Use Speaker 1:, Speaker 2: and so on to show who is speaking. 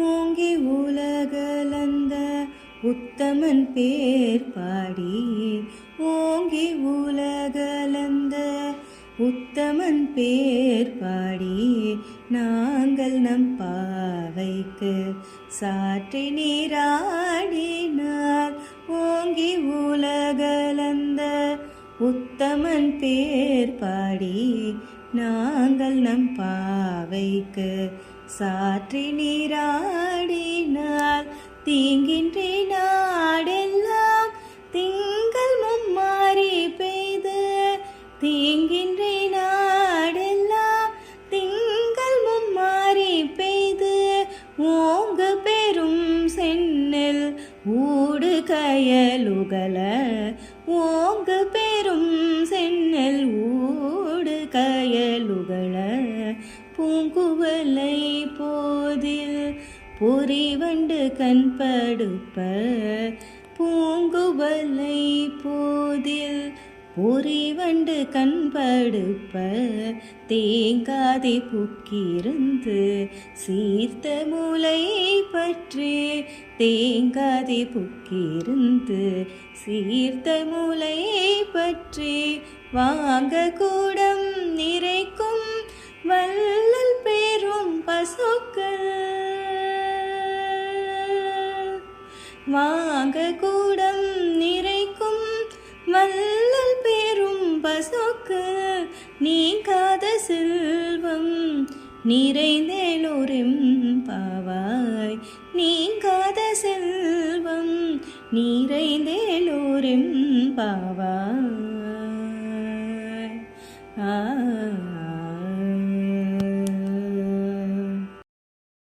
Speaker 1: ஓங்கி உலகளந்த உத்தமன் பேர் பாடி ஓங்கி உலகளந்த உத்தமன் பேர் பாடி நாங்கள் நம் பாவைக்கு சாற்றி நீராடினார். ஓங்கி உலகளந்த உத்தமன் பேர் பாடி நாங்கள் நம் பாவைக்கு சாற்றி நீராடினார். தீங்கின்றி நாடெல்லாம் திங்கள் மும்மாரி பெய்து தீங்கின்றி நாடெல்லாம் திங்கள் மும்மாரி பெய்து ஓங்கு பெரும் சென்னல் ஊடு கயலுகல ஓங்கு பெரும் சென்னல் ஊடு கயலுகள பூங்குவலை போதில் பொறிவண்டு கண்படுப்ப பூங்குவலை போதில் பொறிவண்டு கண்படுப்ப தேங்காதை புக்கிருந்து சீர்த்த முலை பற்றி தேங்காதை புக்கிருந்து சீர்த்த முலை பற்றி வாங்க கூடம் நிறைக்கும் வள்ளல் பெரும் பசுக்கள் வாங்க கூடம் நிறைக்கும் வள்ளல் பெரும் பசுக்கள் நீங்காத செல்வம் நிறைந்தேலோரெம்